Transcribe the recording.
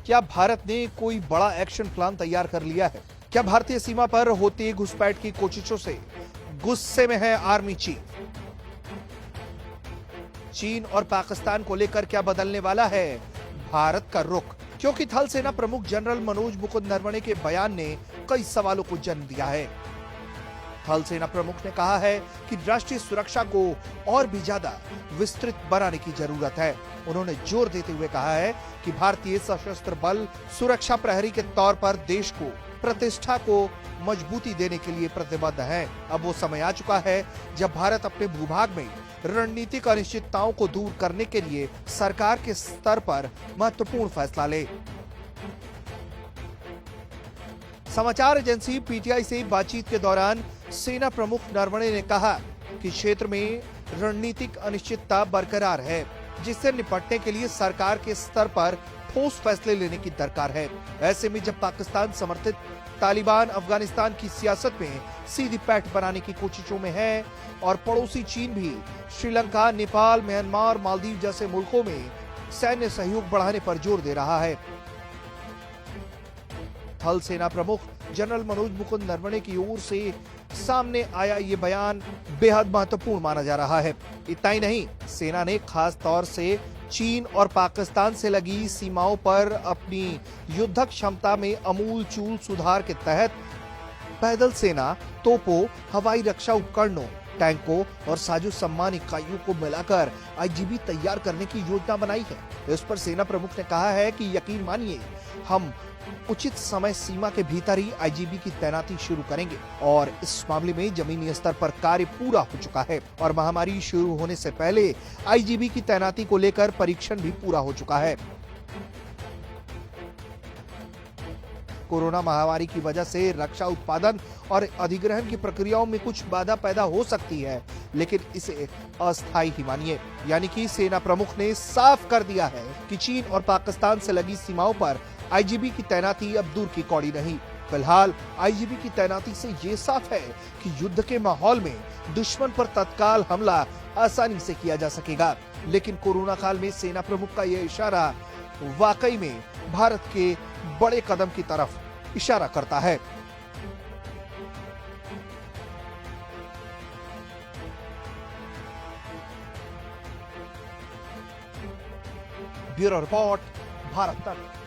क्या भारत ने कोई बड़ा एक्शन प्लान तैयार कर लिया है? क्या भारतीय सीमा पर होती घुसपैठ की कोशिशों से गुस्से में है आर्मी चीफ? चीन और पाकिस्तान को लेकर क्या बदलने वाला है भारत का रुख? क्योंकि थल सेना प्रमुख जनरल मनोज मुकुंद नरवणे के बयान ने कई सवालों को जन्म दिया है। थल सेना प्रमुख ने कहा है कि राष्ट्रीय सुरक्षा को और भी ज्यादा विस्तृत बनाने की जरूरत है। उन्होंने जोर देते हुए कहा है कि भारतीय सशस्त्र बल सुरक्षा प्रहरी के तौर पर देश को प्रतिष्ठा को मजबूती देने के लिए प्रतिबद्ध है। अब वो समय आ चुका है जब भारत अपने भूभाग में रणनीतिक अनिश्चितताओं को दूर करने के लिए सरकार के स्तर पर महत्वपूर्ण फैसला ले। समाचार एजेंसी पीटीआई से बातचीत के दौरान सेना प्रमुख नरवणे ने कहा कि क्षेत्र में रणनीतिक अनिश्चितता बरकरार है, जिससे निपटने के लिए सरकार के स्तर पर ठोस फैसले लेने की दरकार है। ऐसे में जब पाकिस्तान समर्थित तालिबान अफगानिस्तान की सियासत में सीधी पैठ बनाने की कोशिशों में है और पड़ोसी चीन भी श्रीलंका, नेपाल, म्यांमार, मालदीव जैसे मुल्कों में सैन्य सहयोग बढ़ाने पर जोर दे रहा है। थल सेना प्रमुख जनरल मनोज मुकुंद नरवणे की ओर से सामने आया ये बयान बेहद महत्वपूर्ण माना जा रहा है। इतना ही नहीं, सेना ने खास तौर से चीन और पाकिस्तान से लगी सीमाओं पर अपनी युद्धक क्षमता में अमूलचूल सुधार के तहत पैदल सेना, तोपों, हवाई रक्षा उपकरणों, टैंकों और साजो सम्मान इकाइयों को मिलाकर आईजीबी तैयार करने की योजना बनाई है। इस पर सेना प्रमुख ने कहा है कि यकीन मानिए, हम उचित समय सीमा के भीतर ही आईजीबी की तैनाती शुरू करेंगे और इस मामले में जमीनी स्तर पर कार्य पूरा हो चुका है और महामारी शुरू होने से पहले आईजीबी की तैनाती को लेकर परीक्षण भी पूरा हो चुका है। कोरोना महामारी की वजह से रक्षा उत्पादन और अधिग्रहण की प्रक्रियाओं में कुछ बाधा पैदा हो सकती है, लेकिन इसे अस्थायी ही मानिए। यानी कि सेना प्रमुख ने साफ कर दिया है कि चीन और पाकिस्तान से लगी सीमाओं पर आईजीबी की तैनाती अब दूर की कौड़ी नहीं। फिलहाल आईजीबी की तैनाती से ये साफ है कि युद्ध के माहौल में दुश्मन पर तत्काल हमला आसानी से किया जा सकेगा, लेकिन कोरोना काल में सेना प्रमुख का यह इशारा वाकई में भारत के बड़े कदम की तरफ इशारा करता है। ब्यूरो रिपोर्ट, भारत तक।